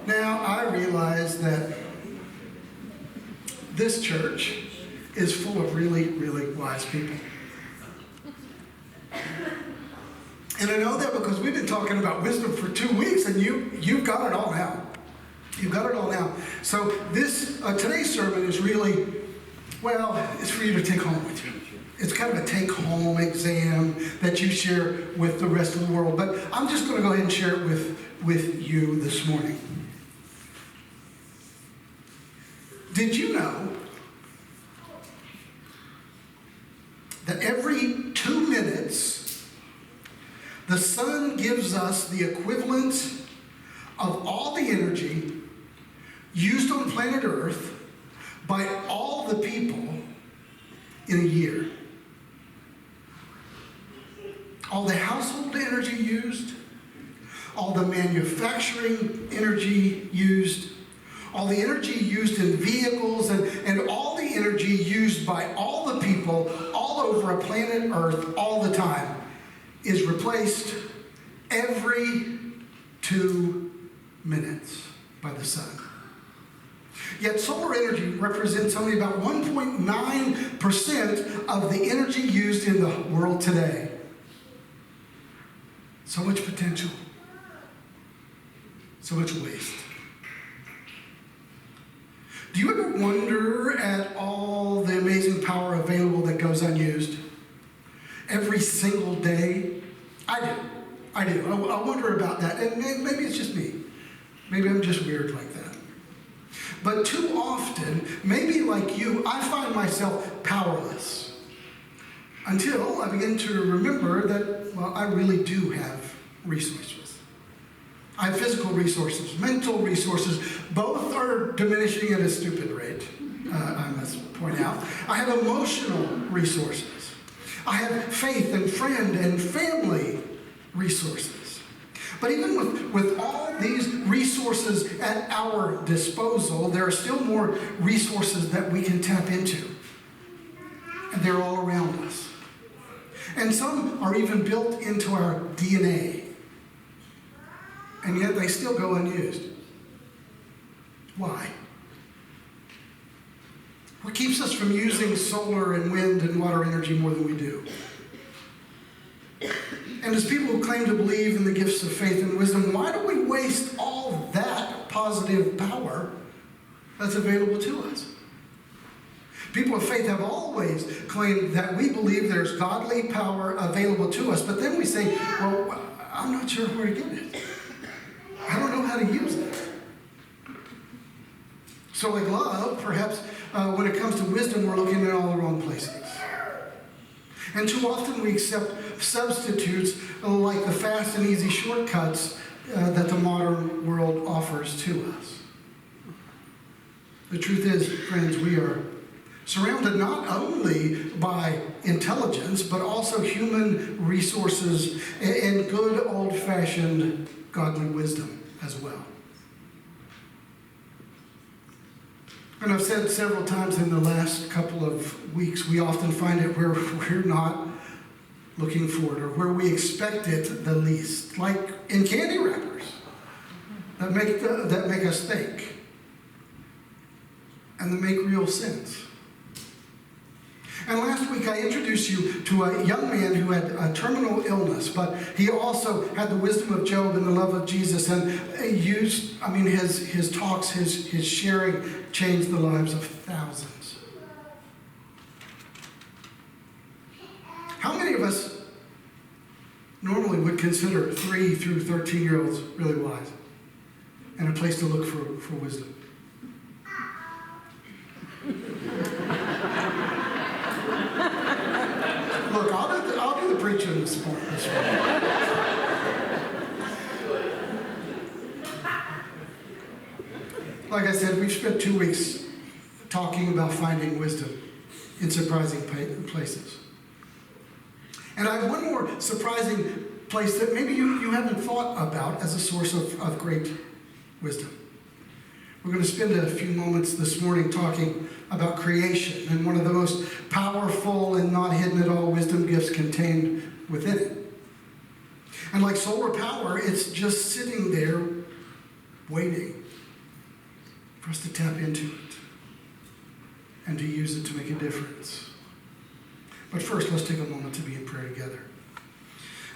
Now, I realize that this church is full of really, really wise people. And I know that because we've been talking about wisdom for 2 weeks, and you've got it all now. You've got it all now. So this today's sermon is really, well, it's for you to take home with you. It's kind of a take-home exam that you share with the rest of the world. But I'm just going to go ahead and share it with you this morning. Did you know that every 2 minutes, the sun gives us the equivalent of all the energy used on planet Earth by all the people in a year? All the household energy used, all the manufacturing energy used, all the energy used in vehicles, and all the energy used by all the people all over a planet Earth all the time is replaced every 2 minutes by the sun. Yet solar energy represents only about 1.9% of the energy used in the world today. So much potential, so much waste. Do you ever wonder at all the amazing power available that goes unused every single day? I do. I wonder about that, and maybe it's just me. Maybe I'm just weird like that. But too often, maybe like you, I find myself powerless until I begin to remember that, well, I really do have resources. I have physical resources, mental resources. Both are diminishing at a stupid rate, I must point out. I have emotional resources. I have faith and friend and family resources. But even with all these resources at our disposal, there are still more resources that we can tap into. And they're all around us. And some are even built into our DNA. And yet they still go unused. Why? What keeps us from using solar and wind and water energy more than we do? And as people who claim to believe in the gifts of faith and wisdom, why do we waste all that positive power that's available to us? People of faith have always claimed that we believe there's godly power available to us, but then we say, well, I'm not sure where to get it. I don't know how to use it. So like love, perhaps when it comes to wisdom, we're looking in all the wrong places. And too often we accept substitutes like the fast and easy shortcuts that the modern world offers to us. The truth is, friends, we are surrounded not only by intelligence, but also human resources and good old-fashioned godly wisdom as well. And I've said several times in the last couple of weeks, we often find it where we're not looking for it or where we expect it the least, like in candy wrappers that make us think and that make real sense. And last week I introduced you to a young man who had a terminal illness, but he also had the wisdom of Job and the love of Jesus, and his talks, his sharing changed the lives of thousands. How many of us normally would consider 3 through 13-year-olds really wise and a place to look for wisdom? Look, I'll do the preaching this morning. Like I said, we've spent 2 weeks talking about finding wisdom in surprising places. And I have one more surprising place that maybe you haven't thought about as a source of great wisdom. We're going to spend a few moments this morning talking about creation and one of the most powerful and not hidden at all wisdom gifts contained within it. And like solar power, it's just sitting there waiting for us to tap into it and to use it to make a difference. But first, let's take a moment to be in prayer together.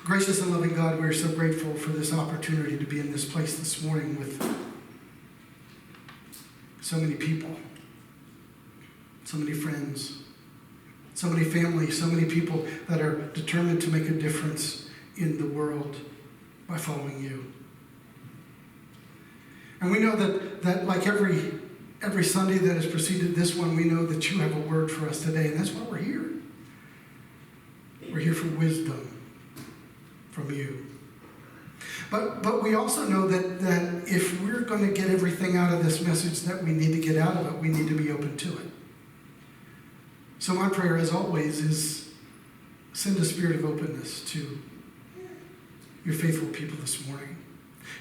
Gracious and loving God, we are so grateful for this opportunity to be in this place this morning with so many people, so many friends, so many families, so many people that are determined to make a difference in the world by following you. And we know that like every Sunday that has preceded this one, we know that you have a word for us today, and that's why we're here. We're here for wisdom from you. But we also know that if we're going to get everything out of this message that we need to get out of it, we need to be open to it. So my prayer, as always, is send a spirit of openness to your faithful people this morning.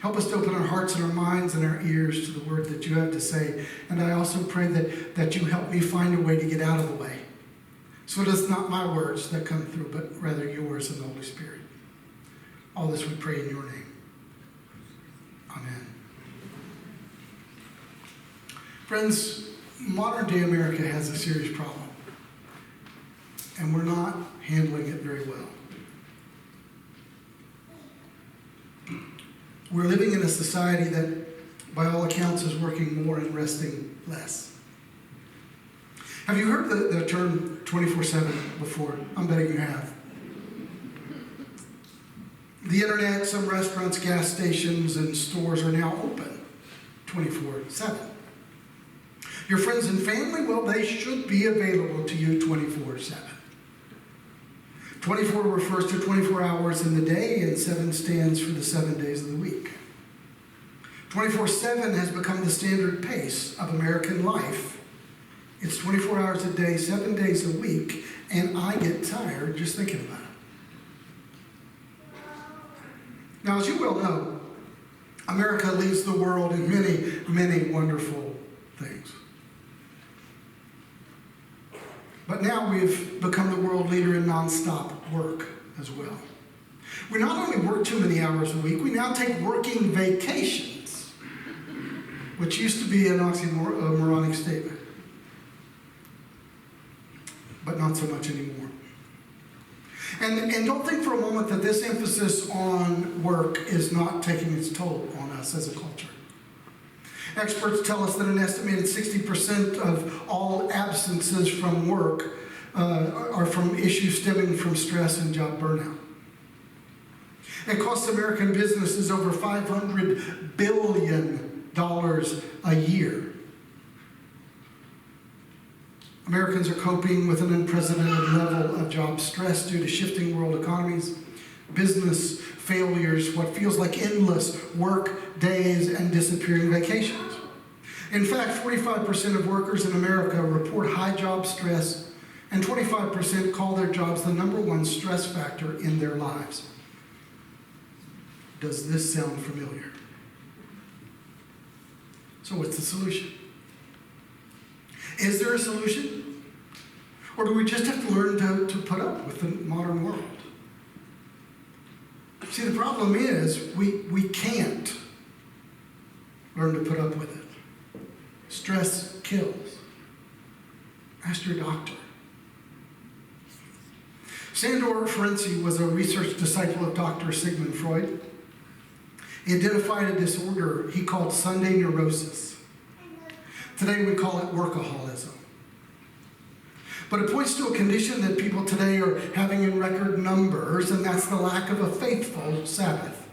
Help us to open our hearts and our minds and our ears to the word that you have to say. And I also pray that you help me find a way to get out of the way. So it is not my words that come through, but rather yours and the Holy Spirit. All this we pray in your name. Amen. Friends, modern day America has a serious problem. And we're not handling it very well. We're living in a society that, by all accounts, is working more and resting less. Have you heard the term 24/7 before? I'm betting you have. The internet, some restaurants, gas stations, and stores are now open 24/7. Your friends and family, well, they should be available to you 24/7. 24 refers to 24 hours in the day, and 7 stands for the 7 days of the week. 24/7 has become the standard pace of American life. It's 24 hours a day, 7 days a week, and I get tired just thinking about it. Now, as you well know, America leads the world in many, many wonderful things. But now we've become the world leader in nonstop work as well. We not only work too many hours a week, we now take working vacations, which used to be an oxymoronic statement, but not so much anymore. And don't think for a moment that this emphasis on work is not taking its toll on us as a culture. Experts tell us that an estimated 60% of all absences from work are from issues stemming from stress and job burnout. It costs American businesses over $500 billion a year. Americans are coping with an unprecedented level of job stress due to shifting world economies, business failures, what feels like endless work days, and disappearing vacations. In fact, 45% of workers in America report high job stress, and 25% call their jobs the #1 stress factor in their lives. Does this sound familiar? So what's the solution? Is there a solution? Or do we just have to learn to put up with the modern world? See, the problem is we can't learn to put up with it. Stress kills. Ask your doctor. Sandor Ferenczi was a research disciple of Dr. Sigmund Freud. He identified a disorder he called Sunday neurosis. Today we call it workaholism. But it points to a condition that people today are having in record numbers, and that's the lack of a faithful Sabbath.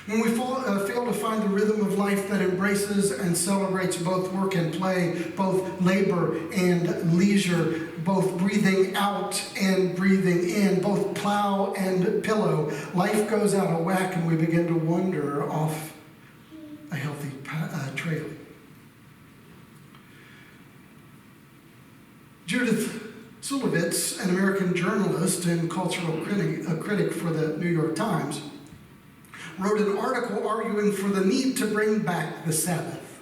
When we fail to find the rhythm of life that embraces and celebrates both work and play, both labor and leisure, both breathing out and breathing in, both plow and pillow, life goes out of whack and we begin to wander off a healthy trail. Judith Sulevitz, an American journalist and cultural critic for the New York Times, wrote an article arguing for the need to bring back the Sabbath.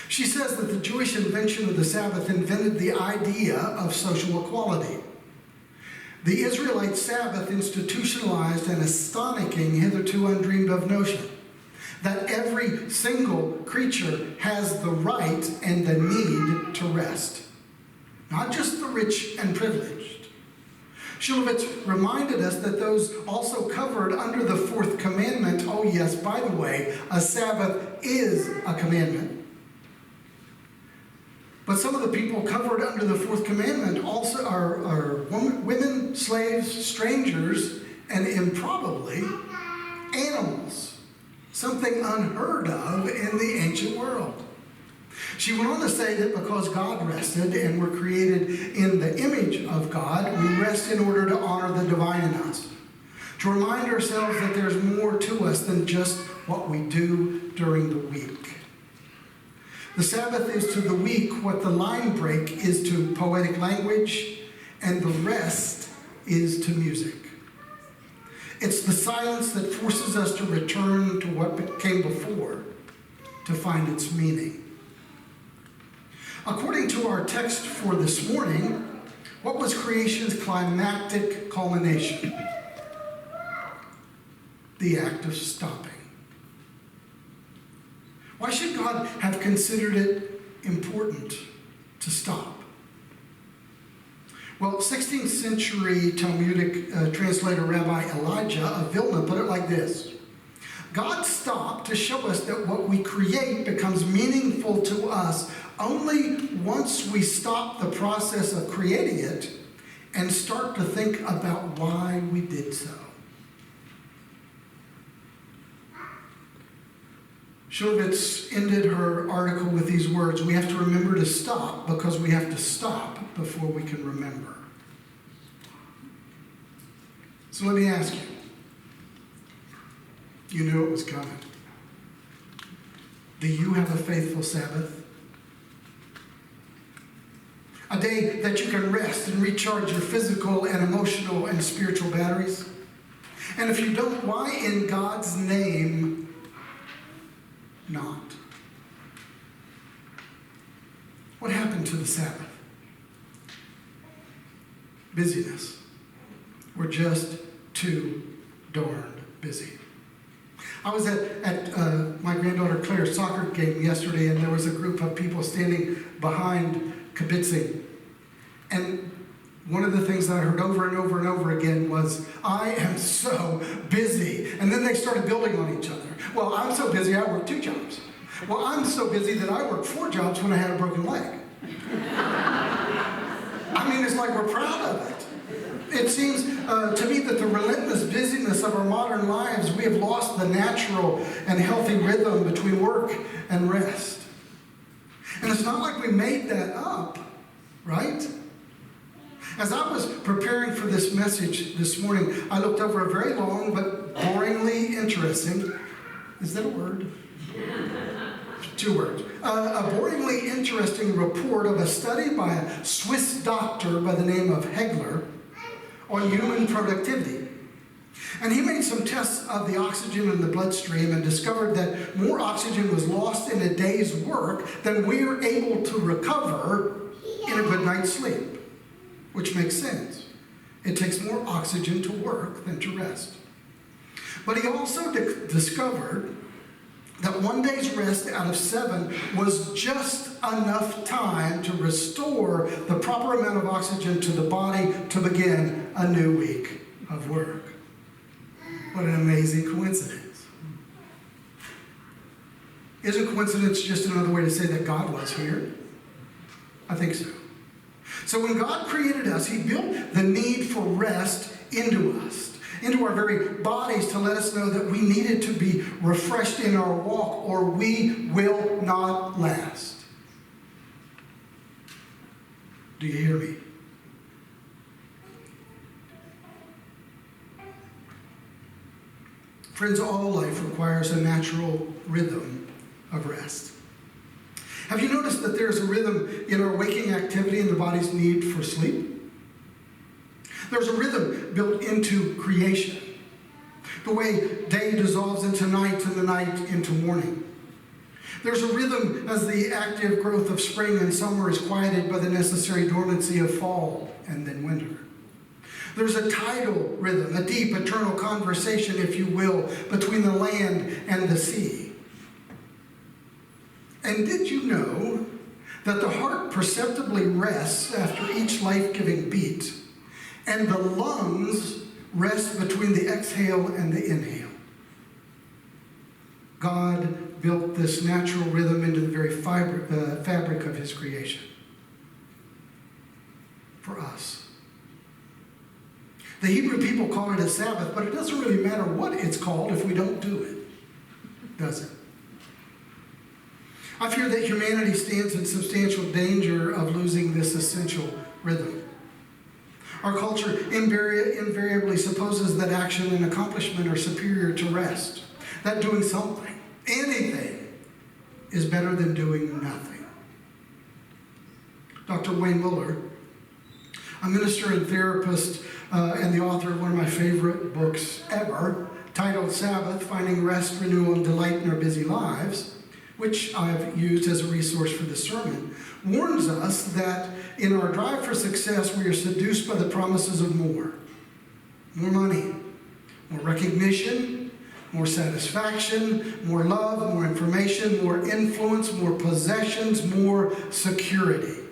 She says that the Jewish invention of the Sabbath invented the idea of social equality. The Israelite Sabbath institutionalized an astonishing, hitherto undreamed of notion that every single creature has the right and the need to rest, not just the rich and privileged. Shulevitz reminded us that those also covered under the fourth commandment, oh yes, by the way, a Sabbath is a commandment. But some of the people covered under the fourth commandment also are women, slaves, strangers, and improbably animals, something unheard of in the ancient world. She went on to say that because God rested and we're created in the image of God, we rest in order to honor the divine in us, to remind ourselves that there's more to us than just what we do during the week. The Sabbath is to the week what the line break is to poetic language, and the rest is to music. It's the silence that forces us to return to what came before, to find its meaning. According to our text for this morning, what was creation's climactic culmination? The act of stopping. Why should God have considered it important to stop? Well, 16th century Talmudic translator Rabbi Elijah of Vilna put it like this: God stopped to show us that what we create becomes meaningful to us only once we stop the process of creating it and start to think about why we did so. Shulevitz ended her article with these words: we have to remember to stop because we have to stop before we can remember. So let me ask you, you knew it was coming. Do you have a faithful Sabbath? A day that you can rest and recharge your physical and emotional and spiritual batteries? And if you don't, why in God's name not? What happened to the Sabbath? Busyness. We're just too darn busy. I was at my granddaughter Claire's soccer game yesterday, and there was a group of people standing behind kibitzing. And one of the things that I heard over and over and over again was, I am so busy. And then they started building on each other. Well, I'm so busy, I work 2 jobs. Well, I'm so busy that I worked 4 jobs when I had a broken leg. I mean, it's like we're proud of it. It seems to me that the relentless busyness of our modern lives, we have lost the natural and healthy rhythm between work and rest. And it's not like we made that up, right? As I was preparing for this message this morning, I looked over a very long but boringly interesting, is that a word? 2 words. A boringly interesting report of a study by a Swiss doctor by the name of Hegler on human productivity. And he made some tests of the oxygen in the bloodstream and discovered that more oxygen was lost in a day's work than we are able to recover in a good night's sleep, which makes sense. It takes more oxygen to work than to rest. But he also discovered that 1 day's rest out of 7 was just enough time to restore the proper amount of oxygen to the body to begin a new week of work. What an amazing coincidence. Isn't coincidence just another way to say that God was here? I think so. So when God created us, he built the need for rest into us, into our very bodies, to let us know that we needed to be refreshed in our walk or we will not last. Do you hear me? Friends, all life requires a natural rhythm of rest. Have you noticed that there's a rhythm in our waking activity and the body's need for sleep? There's a rhythm built into creation. The way day dissolves into night and the night into morning. There's a rhythm as the active growth of spring and summer is quieted by the necessary dormancy of fall and then winter. There's a tidal rhythm, a deep, eternal conversation, if you will, between the land and the sea. And did you know that the heart perceptibly rests after each life-giving beat, and the lungs rest between the exhale and the inhale? God built this natural rhythm into the very fabric of his creation for us. The Hebrew people call it a Sabbath, but it doesn't really matter what it's called if we don't do it, does it? I fear that humanity stands in substantial danger of losing this essential rhythm. Our culture invariably supposes that action and accomplishment are superior to rest, that doing something, anything, is better than doing nothing. Dr. Wayne Muller, a minister and therapist and the author of one of my favorite books ever, titled Sabbath, Finding Rest, Renewal, and Delight in Our Busy Lives, which I've used as a resource for this sermon, warns us that in our drive for success, we are seduced by the promises of more. More money, more recognition, more satisfaction, more love, more information, more influence, more possessions, more security.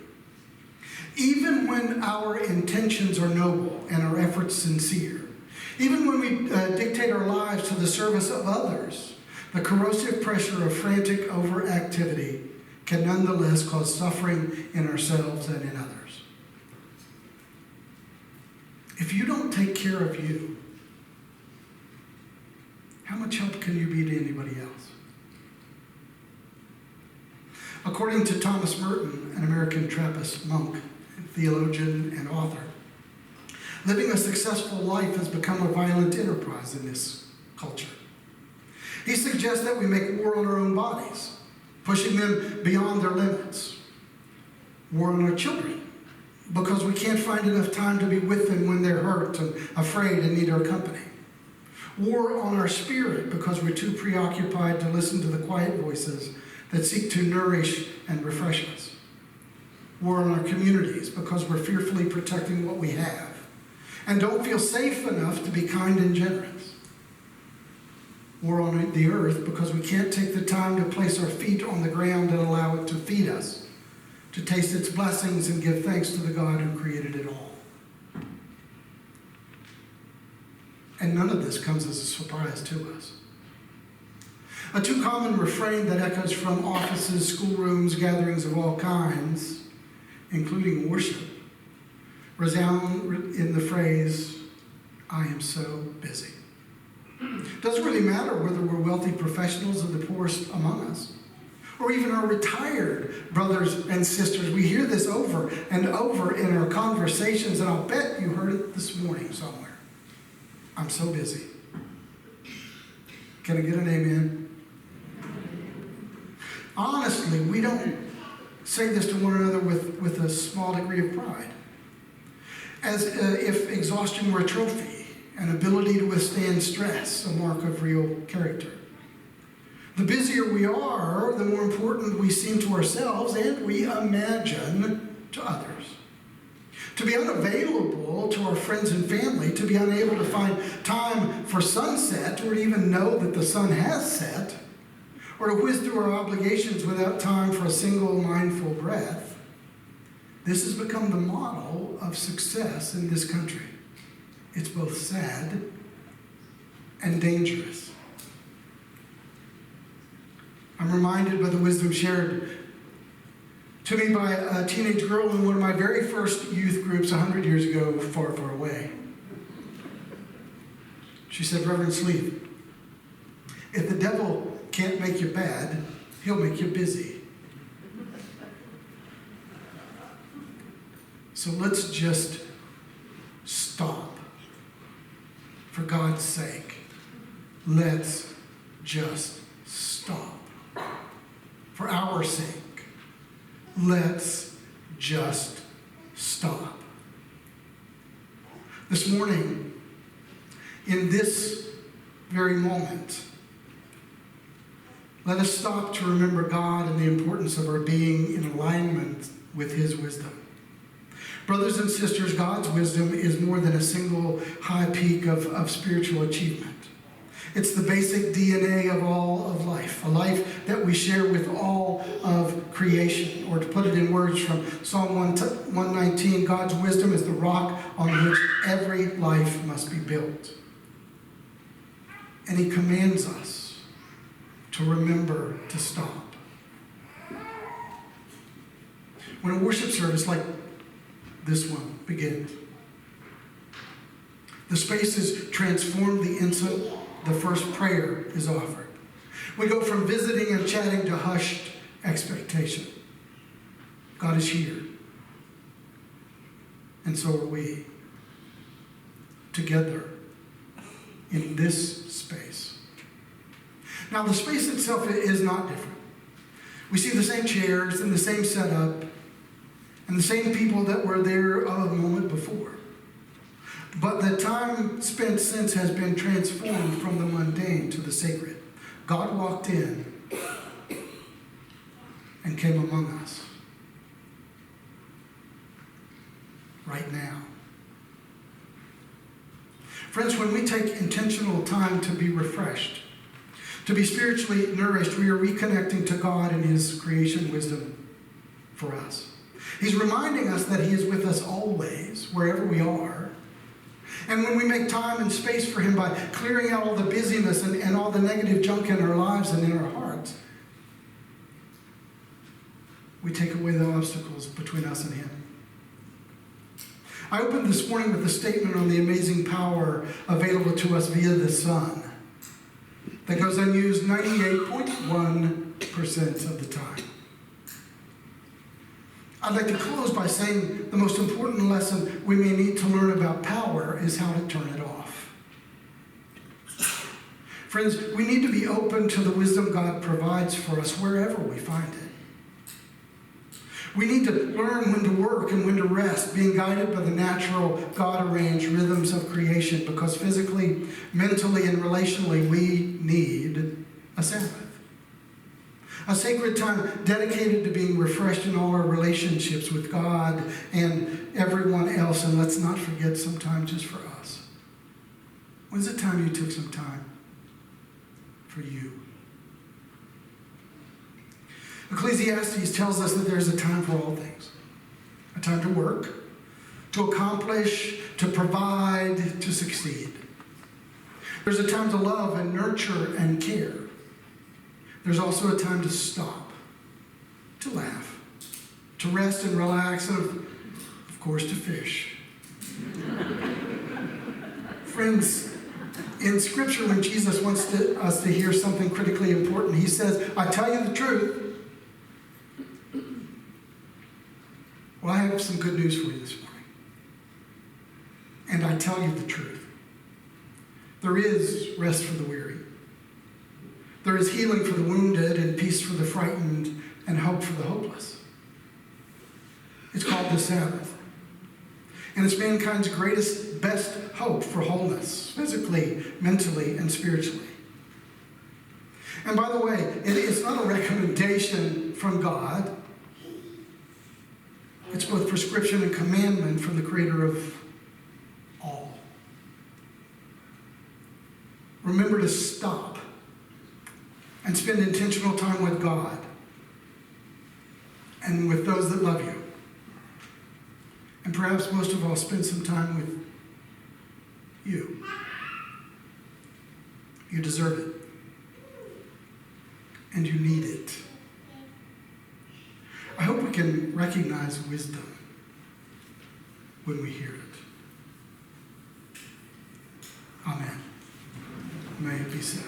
Even when our intentions are noble and our efforts sincere, even when we dictate our lives to the service of others, the corrosive pressure of frantic overactivity can nonetheless cause suffering in ourselves and in others. If you don't take care of you, how much help can you be to anybody else? According to Thomas Merton, an American Trappist monk, theologian, and author, living a successful life has become a violent enterprise in this culture. He suggests that we make war on our own bodies, pushing them beyond their limits. War on our children, because we can't find enough time to be with them when they're hurt and afraid and need our company. War on our spirit, because we're too preoccupied to listen to the quiet voices that seek to nourish and refresh us. War on our communities, because we're fearfully protecting what we have and don't feel safe enough to be kind and generous. War on the earth, because we can't take the time to place our feet on the ground and allow it to feed us, to taste its blessings and give thanks to the God who created it all. And none of this comes as a surprise to us. A too common refrain that echoes from offices, schoolrooms, gatherings of all kinds, including worship, resound in the phrase, "I am so busy." It doesn't really matter whether we're wealthy professionals or the poorest among us, or even our retired brothers and sisters. We hear this over and over in our conversations, and I'll bet you heard it this morning somewhere. I'm so busy. Can I get an amen? Honestly, we don't say this to one another with a small degree of pride, as if exhaustion were a trophy, an ability to withstand stress, a mark of real character. The busier we are, the more important we seem to ourselves and we imagine to others. To be unavailable to our friends and family, to be unable to find time for sunset or even know that the sun has set, or to whiz through our obligations without time for a single mindful breath, this has become the model of success in this country. It's both sad and dangerous. I'm reminded by the wisdom shared to me by a teenage girl in one of my very first youth groups 100 years ago, far, far away. She said, "Reverend Sleeth, if the devil can't make you bad, he'll make you busy. So let's just stop. For God's sake, let's just stop. For our sake, let's just stop." This morning, in this very moment, let us stop to remember God and the importance of our being in alignment with His wisdom. Brothers and sisters, God's wisdom is more than a single high peak of spiritual achievement. It's the basic DNA of all of life, a life that we share with all of creation. Or to put it in words from Psalm 119, God's wisdom is the rock on which every life must be built. And he commands us to remember to stop. When a worship service like this one begins, the space is transformed the instant the first prayer is offered. We go from visiting and chatting to hushed expectation. God is here. And so are we. Together in this space. Now, the space itself is not different. We see the same chairs and the same setup and the same people that were there a moment before. But the time spent since has been transformed from the mundane to the sacred. God walked in and came among us. Right now. Friends, when we take intentional time to be refreshed, to be spiritually nourished, we are reconnecting to God and his creation wisdom for us. He's reminding us that he is with us always, wherever we are. And when we make time and space for him by clearing out all the busyness and all the negative junk in our lives and in our hearts, we take away the obstacles between us and him. I opened this morning with a statement on the amazing power available to us via the sun that goes unused 98.1% of the time. I'd like to close by saying the most important lesson we may need to learn about power is how to turn it off. Friends, we need to be open to the wisdom God provides for us wherever we find it. We need to learn when to work and when to rest, being guided by the natural, God-arranged rhythms of creation, because physically, mentally, and relationally, we need a Sabbath. A sacred time dedicated to being refreshed in all our relationships with God and everyone else. And let's not forget some time just for us. When's the time you took some time for you? Ecclesiastes tells us that there's a time for all things. A time to work, to accomplish, to provide, to succeed. There's a time to love and nurture and care. There's also a time to stop, to laugh, to rest and relax, and of course to fish. Friends, in Scripture, when Jesus wants us to hear something critically important, he says, I tell you the truth. Well, I have some good news for you this morning. And I tell you the truth. There is rest for the weary. There is healing for the wounded and peace for the frightened and hope for the hopeless. It's called the Sabbath. And it's mankind's greatest, best hope for wholeness, physically, mentally, and spiritually. And by the way, it's not a recommendation from God. It's both prescription and commandment from the Creator of all. Remember to stop and spend intentional time with God and with those that love you. And perhaps most of all, spend some time with you. You deserve it. And you need it. I hope we can recognize wisdom when we hear it. Amen. May it be so.